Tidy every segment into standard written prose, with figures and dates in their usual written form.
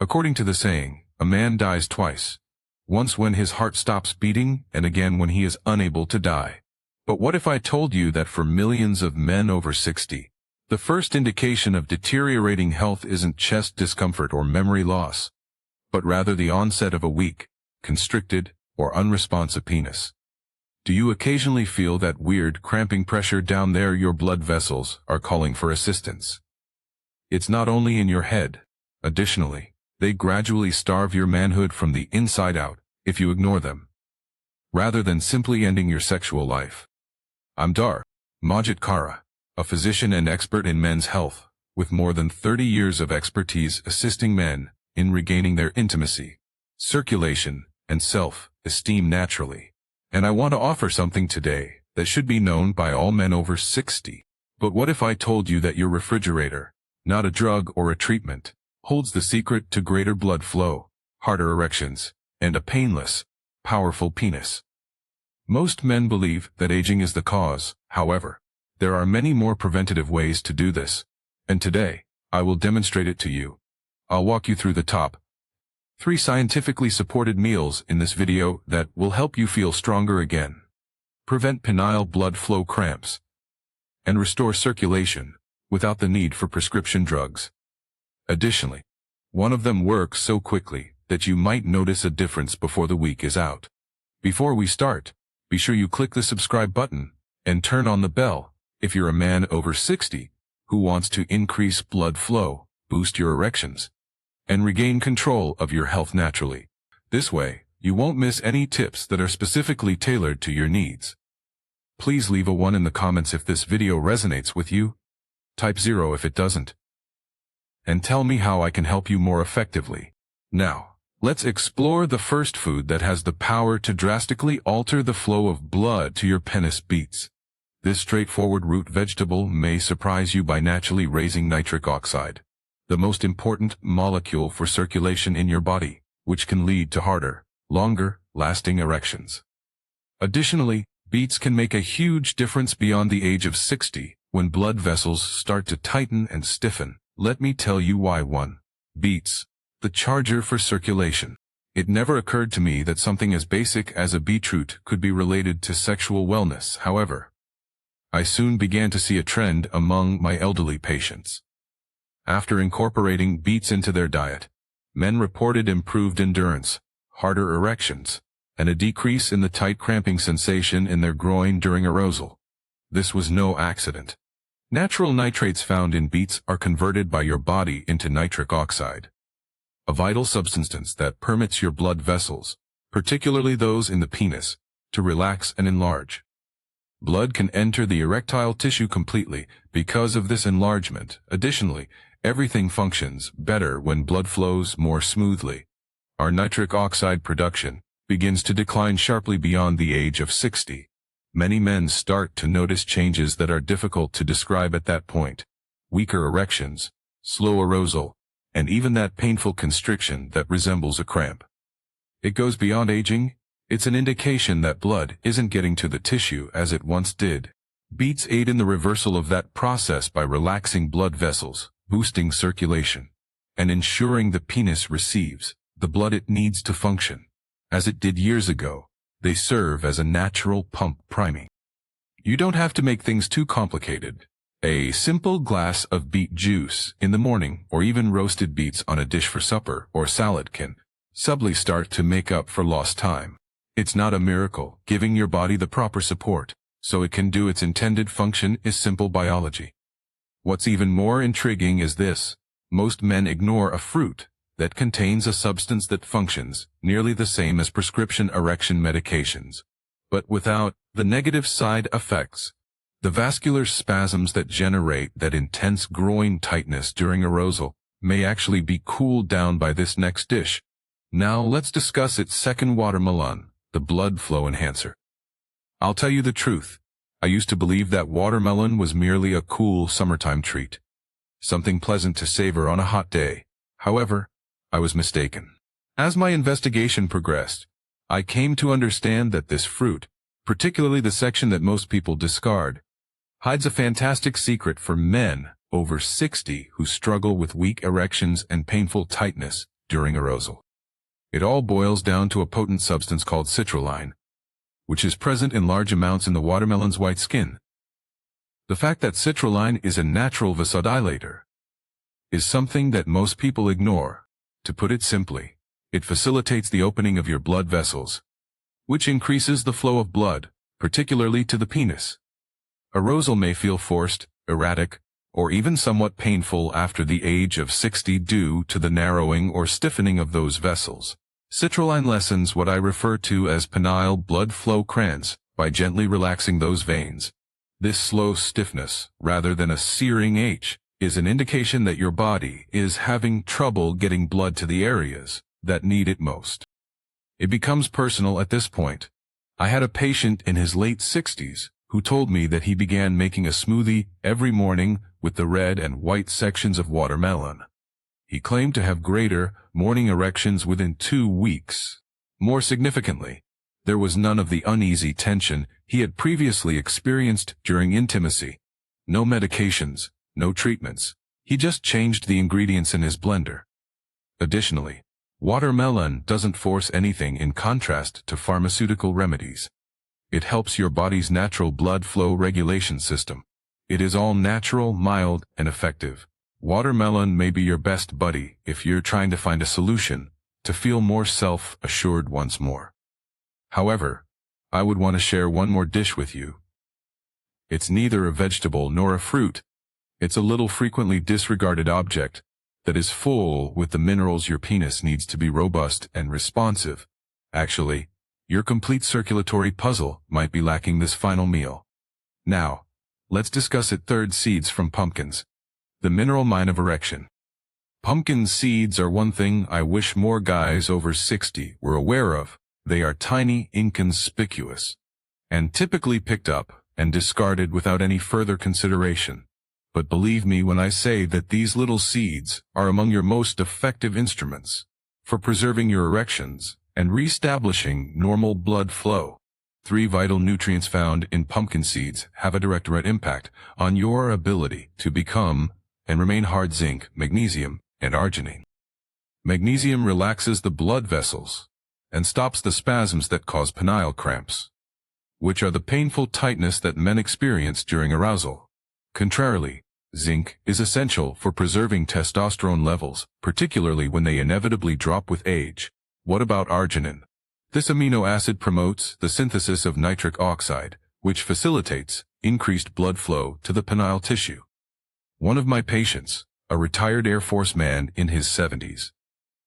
According to the saying, a man dies twice. Once when his heart stops beating, and again when he is unable to die. But what if I told you that for millions of men over 60, the first indication of deteriorating health isn't chest discomfort or memory loss, but rather the onset of a weak, constricted, or unresponsive penis? Do you occasionally feel that weird cramping pressure down there? Your blood vessels are calling for assistance. It's not only in your head. Additionally, they gradually starve your manhood from the inside out if you ignore them, rather than simply ending your sexual life. I'm Dar Majid Kara, a physician and expert in men's health, with more than 30 years of expertise assisting men in regaining their intimacy, circulation, and self-esteem naturally. And I want to offer something today that should be known by all men over 60. But what if I told you that your refrigerator, not a drug or a treatment, holds the secret to greater blood flow, harder erections, and a painless, powerful penis? Most men believe that aging is the cause. However, there are many more preventative ways to do this, and today, I will demonstrate it to you. I'll walk you through the top 3 scientifically supported meals in this video that will help you feel stronger again, prevent penile blood flow cramps, and restore circulation without the need for prescription drugs. Additionally, one of them works so quickly that you might notice a difference before the week is out. Before we start, be sure you click the subscribe button and turn on the bell if you're a man over 60 who wants to increase blood flow, boost your erections, and regain control of your health naturally. This way, you won't miss any tips that are specifically tailored to your needs. Please leave a 1 in the comments if this video resonates with you. Type 0 if it doesn't. And tell me how I can help you more effectively. Now, let's explore the first food that has the power to drastically alter the flow of blood to your penis beats. This straightforward root vegetable may surprise you by naturally raising nitric oxide, the most important molecule for circulation in your body, which can lead to harder, longer, lasting erections. Additionally, beets can make a huge difference beyond the age of 60, when blood vessels start to tighten and stiffen. Let me tell you why. 1. Beets, the charger for circulation. It never occurred to me that something as basic as a beetroot could be related to sexual wellness. However, I soon began to see a trend among my elderly patients. After incorporating beets into their diet, men reported improved endurance, harder erections, and a decrease in the tight cramping sensation in their groin during arousal. This was no accident. Natural nitrates found in beets are converted by your body into nitric oxide, a vital substance that permits your blood vessels, particularly those in the penis, to relax and enlarge. Blood can enter the erectile tissue completely because of this enlargement. Additionally, everything functions better when blood flows more smoothly. Our nitric oxide production begins to decline sharply beyond the age of 60. Many men start to notice changes that are difficult to describe at that point: weaker erections, slow arousal, and even that painful constriction that resembles a cramp. It goes beyond aging. It's an indication that blood isn't getting to the tissue as it once did. Beets aid in the reversal of that process by relaxing blood vessels, boosting circulation, and ensuring the penis receives the blood it needs to function, as it did years ago. They serve as a natural pump priming. You don't have to make things too complicated. A simple glass of beet juice in the morning, or even roasted beets on a dish for supper or salad, can subtly start to make up for lost time. It's not a miracle. Giving your body the proper support so it can do its intended function is simple biology. What's even more intriguing is this: most men ignore a fruit that contains a substance that functions nearly the same as prescription erection medications, but without the negative side effects. The vascular spasms that generate that intense groin tightness during arousal may actually be cooled down by this next dish. Now let's discuss its second: watermelon, the blood flow enhancer. I'll tell you the truth. I used to believe that watermelon was merely a cool summertime treat, something pleasant to savor on a hot day. However, I was mistaken. As my investigation progressed, I came to understand that this fruit, particularly the section that most people discard, hides a fantastic secret for men over 60 who struggle with weak erections and painful tightness during arousal. It all boils down to a potent substance called citrulline, which is present in large amounts in the watermelon's white skin. The fact that citrulline is a natural vasodilator is something that most people ignore. To put it simply, it facilitates the opening of your blood vessels, which increases the flow of blood, particularly to the penis. Arousal may feel forced, erratic, or even somewhat painful after the age of 60 due to the narrowing or stiffening of those vessels. Citrulline lessens what I refer to as penile blood flow cramps by gently relaxing those veins. This slow stiffness, rather than a searing ache, is an indication that your body is having trouble getting blood to the areas that need it most. It becomes personal at this point. I had a patient in his late 60s who told me that he began making a smoothie every morning with the red and white sections of watermelon. He claimed to have greater morning erections within 2 weeks. More significantly, there was none of the uneasy tension he had previously experienced during intimacy. No medications, no treatments. He just changed the ingredients in his blender. Additionally, watermelon doesn't force anything in contrast to pharmaceutical remedies. It helps your body's natural blood flow regulation system. It is all natural, mild, and effective. Watermelon may be your best buddy if you're trying to find a solution to feel more self-assured once more. However, I would want to share one more dish with you. It's neither a vegetable nor a fruit. It's a little frequently disregarded object that is full with the minerals your penis needs to be robust and responsive. Actually, your complete circulatory puzzle might be lacking this final meal. Now, let's discuss it. Third, seeds from pumpkins. The mineral mine of erection. Pumpkin seeds are one thing I wish more guys over 60 were aware of. They are tiny, inconspicuous, and typically picked up and discarded without any further consideration. But believe me when I say that these little seeds are among your most effective instruments for preserving your erections and reestablishing normal blood flow. 3 vital nutrients found in pumpkin seeds have a direct impact on your ability to become and remain hard: zinc, magnesium, and arginine. Magnesium relaxes the blood vessels and stops the spasms that cause penile cramps, which are the painful tightness that men experience during arousal. Contrarily, zinc is essential for preserving testosterone levels, particularly when they inevitably drop with age. What about arginine? This amino acid promotes the synthesis of nitric oxide, which facilitates increased blood flow to the penile tissue. One of my patients, a retired Air Force man in his 70s,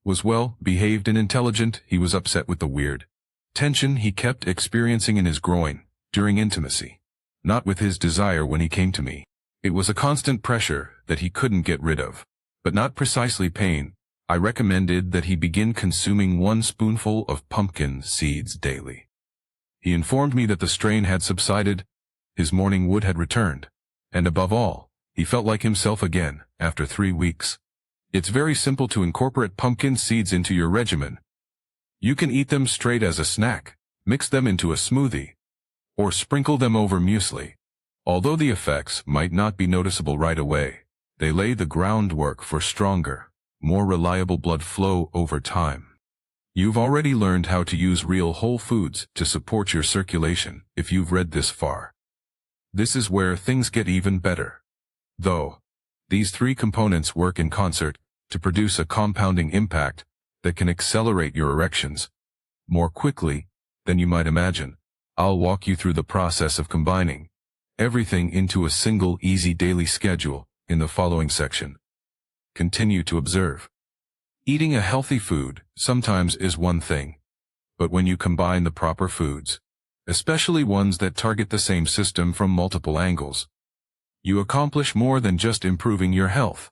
was well behaved and intelligent. He was upset with the weird tension he kept experiencing in his groin during intimacy, not with his desire when he came to me. It was a constant pressure that he couldn't get rid of, but not precisely pain. I recommended that he begin consuming 1 spoonful of pumpkin seeds daily. He informed me that the strain had subsided, his morning wood had returned, and above all, he felt like himself again after 3 weeks. It's very simple to incorporate pumpkin seeds into your regimen. You can eat them straight as a snack, mix them into a smoothie, or sprinkle them over muesli. Although the effects might not be noticeable right away, they lay the groundwork for stronger, more reliable blood flow over time. You've already learned how to use real whole foods to support your circulation if you've read this far. This is where things get even better. Though, these 3 components work in concert to produce a compounding impact that can accelerate your erections more quickly than you might imagine. I'll walk you through the process of combining everything into a single easy daily schedule in the following section. Continue to observe. Eating a healthy food sometimes is one thing, but when you combine the proper foods, especially ones that target the same system from multiple angles, you accomplish more than just improving your health.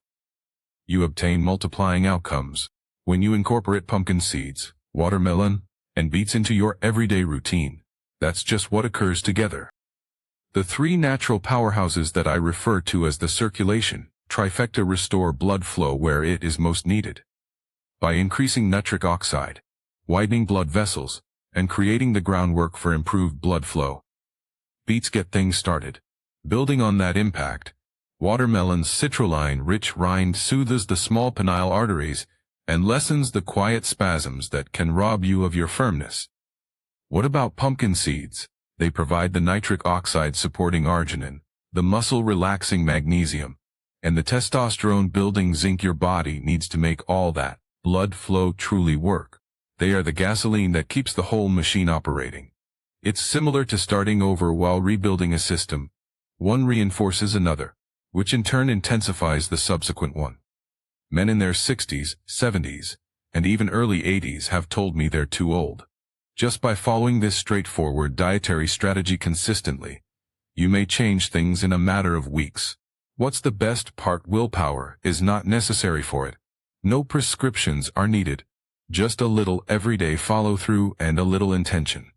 You obtain multiplying outcomes when you incorporate pumpkin seeds, watermelon, and beets into your everyday routine. That's just what occurs together. The 3 natural powerhouses that I refer to as the circulation trifecta restore blood flow where it is most needed. By increasing nitric oxide, widening blood vessels, and creating the groundwork for improved blood flow, beets get things started. Building on that impact, watermelon's citrulline-rich rind soothes the small penile arteries and lessens the quiet spasms that can rob you of your firmness. What about pumpkin seeds? They provide the nitric oxide-supporting arginine, the muscle-relaxing magnesium, and the testosterone-building zinc your body needs to make all that blood flow truly work. They are the gasoline that keeps the whole machine operating. It's similar to starting over while rebuilding a system. One reinforces another, which in turn intensifies the subsequent one. Men in their 60s, 70s, and even early 80s have told me they're too old. Just by following this straightforward dietary strategy consistently, you may change things in a matter of weeks. What's the best part? Willpower is not necessary for it. No prescriptions are needed. Just a little everyday follow-through and a little intention.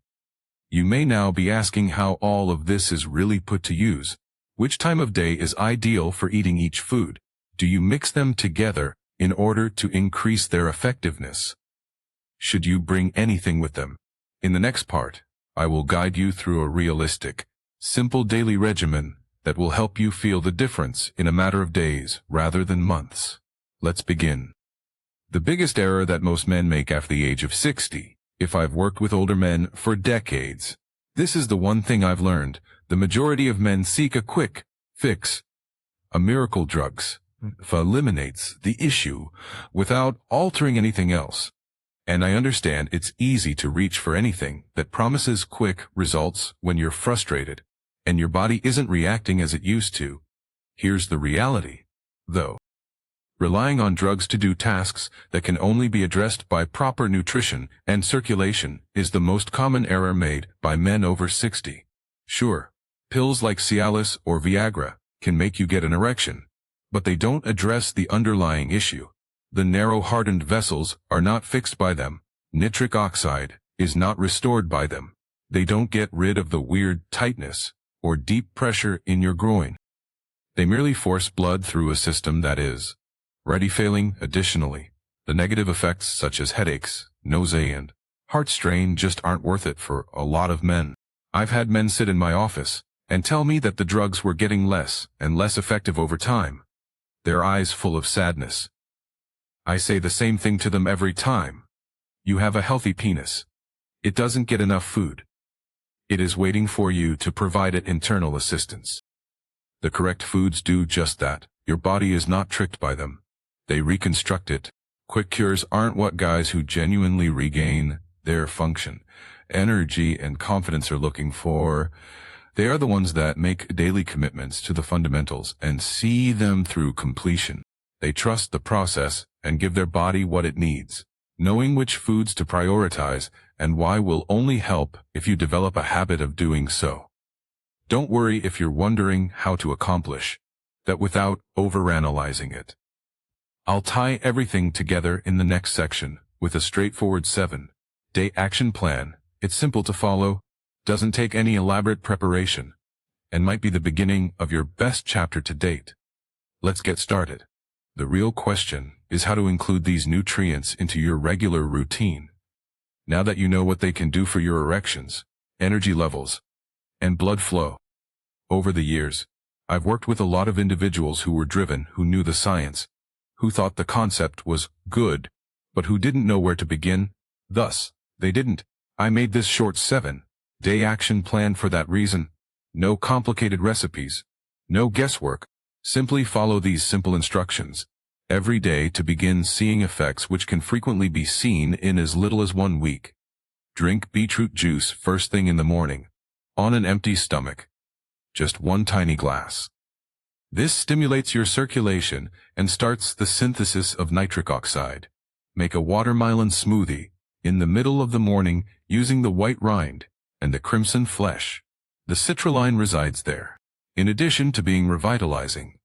You may now be asking how all of this is really put to use. Which time of day is ideal for eating each food? Do you mix them together in order to increase their effectiveness? Should you bring anything with them? In the next part, I will guide you through a realistic, simple daily regimen that will help you feel the difference in a matter of days rather than months. Let's begin. The biggest error that most men make after the age of 60. If I've worked with older men for decades, this is the one thing I've learned. The majority of men seek a quick fix. A miracle drugs eliminates the issue without altering anything else. And I understand it's easy to reach for anything that promises quick results when you're frustrated and your body isn't reacting as it used to. Here's the reality, though. Relying on drugs to do tasks that can only be addressed by proper nutrition and circulation is the most common error made by men over 60. Sure, pills like Cialis or Viagra can make you get an erection, but they don't address the underlying issue. The narrow hardened vessels are not fixed by them. Nitric oxide is not restored by them. They don't get rid of the weird tightness or deep pressure in your groin. They merely force blood through a system that is already failing. Additionally, the negative effects such as headaches, nausea, and heart strain just aren't worth it for a lot of men. I've had men sit in my office and tell me that the drugs were getting less and less effective over time, their eyes full of sadness. I say the same thing to them every time. You have a healthy penis. It doesn't get enough food. It is waiting for you to provide it internal assistance. The correct foods do just that. Your body is not tricked by them. They reconstruct it. Quick cures aren't what guys who genuinely regain their function, energy, and confidence are looking for. They are the ones that make daily commitments to the fundamentals and see them through completion. They trust the process and give their body what it needs. Knowing which foods to prioritize and why will only help if you develop a habit of doing so. Don't worry if you're wondering how to accomplish that without overanalyzing it. I'll tie everything together in the next section with a straightforward 7-day action plan. It's simple to follow, doesn't take any elaborate preparation, and might be the beginning of your best chapter to date. Let's get started. The real question is how to include these nutrients into your regular routine. Now that you know what they can do for your erections, energy levels, and blood flow. Over the years, I've worked with a lot of individuals who were driven, who knew the science, who thought the concept was good, but who didn't know where to begin. Thus, they didn't. I made this short 7-day action plan for that reason. No complicated recipes, no guesswork. Simply follow these simple instructions every day to begin seeing effects which can frequently be seen in as little as 1 week. Drink beetroot juice first thing in the morning, on an empty stomach. Just 1 tiny glass. This stimulates your circulation and starts the synthesis of nitric oxide. Make a watermelon smoothie in the middle of the morning using the white rind and the crimson flesh. The citrulline resides there. In addition to being revitalizing,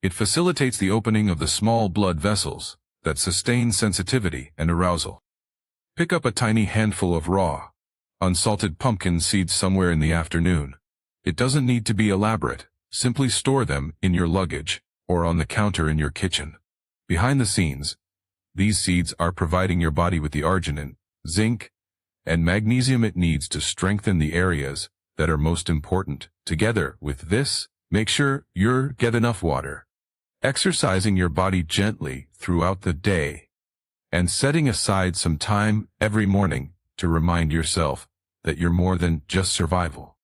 it facilitates the opening of the small blood vessels that sustain sensitivity and arousal. Pick up a tiny handful of raw, unsalted pumpkin seeds somewhere in the afternoon. It doesn't need to be elaborate. Simply store them in your luggage or on the counter in your kitchen. Behind the scenes, these seeds are providing your body with the arginine, zinc, and magnesium it needs to strengthen the areas that are most important. Together with this, make sure you get enough water. Exercising your body gently throughout the day and setting aside some time every morning to remind yourself that you're more than just survival.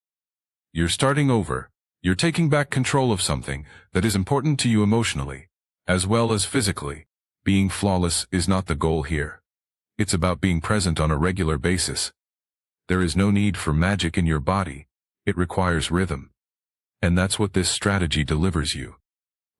You're starting over. You're taking back control of something that is important to you emotionally, as well as physically. Being flawless is not the goal here. It's about being present on a regular basis. There is no need for magic in your body. It requires rhythm. And that's what this strategy delivers you.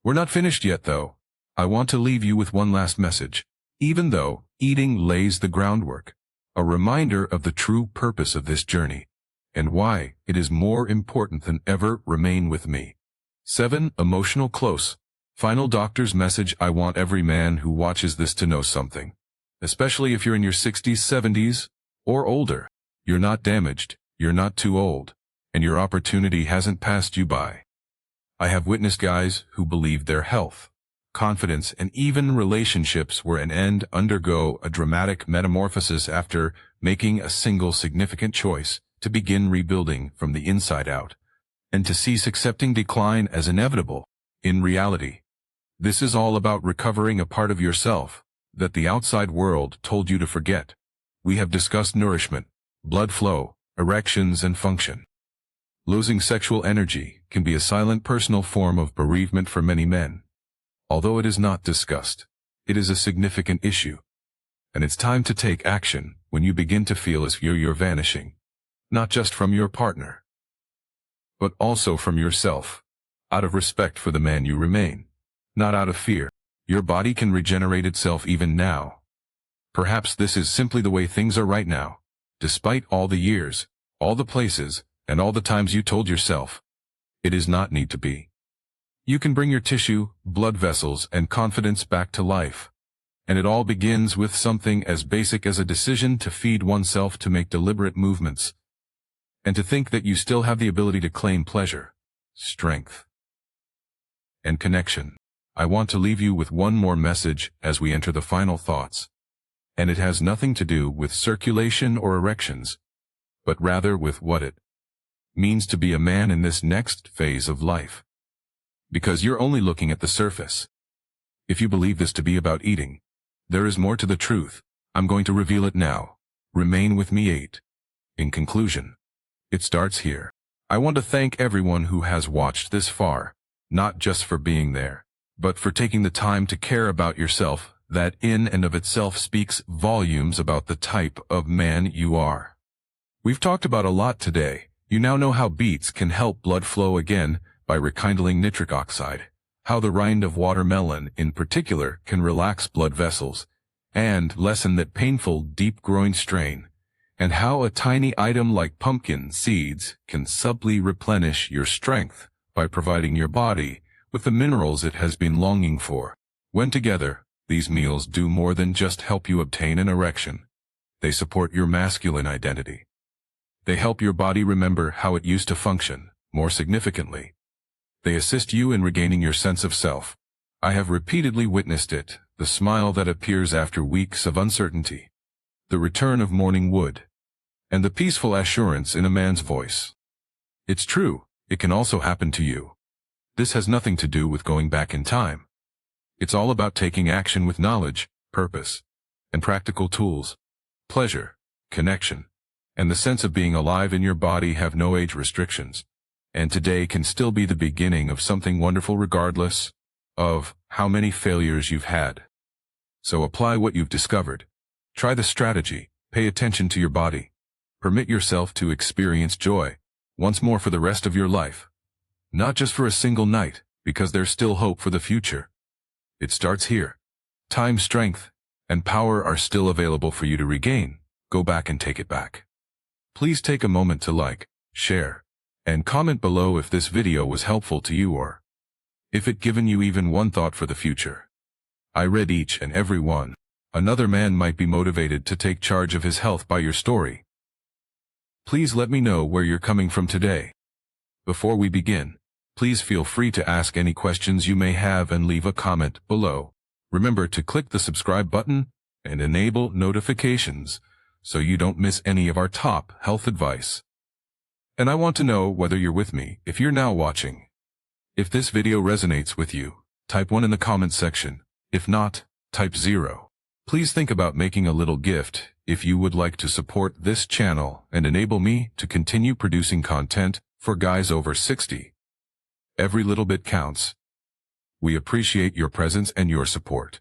We're not finished yet, though. I want to leave you with one last message. Even though eating lays the groundwork, a reminder of the true purpose of this journey, and why it is more important than ever. Remain with me. 7. Emotional close. Final doctor's message. I want every man who watches this to know something. Especially if you're in your 60s, 70s, or older. You're not damaged, you're not too old, and your opportunity hasn't passed you by. I have witnessed guys who believed their health, confidence, and even relationships were an end undergo a dramatic metamorphosis after making a single significant choice to begin rebuilding from the inside out, and to cease accepting decline as inevitable. In reality, this is all about recovering a part of yourself that the outside world told you to forget. We have discussed nourishment, blood flow, erections, and function. Losing sexual energy can be a silent personal form of bereavement for many men. Although it is not discussed, it is a significant issue. And it's time to take action when you begin to feel as you're vanishing, not just from your partner, but also from yourself, out of respect for the man you remain, not out of fear. Your body can regenerate itself even now. Perhaps this is simply the way things are right now, despite all the years, all the places, and all the times you told yourself it is not need to be. You can bring your tissue, blood vessels, and confidence back to life. And it all begins with something as basic as a decision to feed oneself, to make deliberate movements, and to think that you still have the ability to claim pleasure, strength, and connection. I want to leave you with one more message as we enter the final thoughts. And it has nothing to do with circulation or erections, but rather with what it means to be a man in this next phase of life. Because you're only looking at the surface. If you believe this to be about eating, there is more to the truth. I'm going to reveal it now. Remain with me. 8. In conclusion, it starts here. I want to thank everyone who has watched this far, not just for being there, but for taking the time to care about yourself. That in and of itself speaks volumes about the type of man you are. We've talked about a lot today. You now know how beets can help blood flow again by rekindling nitric oxide, how the rind of watermelon in particular can relax blood vessels and lessen that painful deep groin strain, and how a tiny item like pumpkin seeds can subtly replenish your strength by providing your body with the minerals it has been longing for. When together, these meals do more than just help you obtain an erection. They support your masculine identity. They help your body remember how it used to function. More significantly, they assist you in regaining your sense of self. I have repeatedly witnessed it, the smile that appears after weeks of uncertainty, the return of morning wood, and the peaceful assurance in a man's voice. It's true, it can also happen to you. This has nothing to do with going back in time. It's all about taking action with knowledge, purpose, and practical tools. Pleasure, connection, and the sense of being alive in your body have no age restrictions. And today can still be the beginning of something wonderful regardless of how many failures you've had. So apply what you've discovered. Try the strategy, pay attention to your body. Permit yourself to experience joy once more for the rest of your life. Not just for a single night, because there's still hope for the future. It starts here. Time, strength, and power are still available for you to regain. Go back and take it back. Please take a moment to like, share, and comment below if this video was helpful to you or if it given you even one thought for the future. I read each and every one. Another man might be motivated to take charge of his health by your story. Please let me know where you're coming from today. Before we begin, please feel free to ask any questions you may have and leave a comment below. Remember to click the subscribe button and enable notifications so you don't miss any of our top health advice. And I want to know whether you're with me if you're now watching. If this video resonates with you, type 1 in the comments section. If not, type 0. Please think about making a little gift if you would like to support this channel and enable me to continue producing content for guys over 60. Every little bit counts. We appreciate your presence and your support.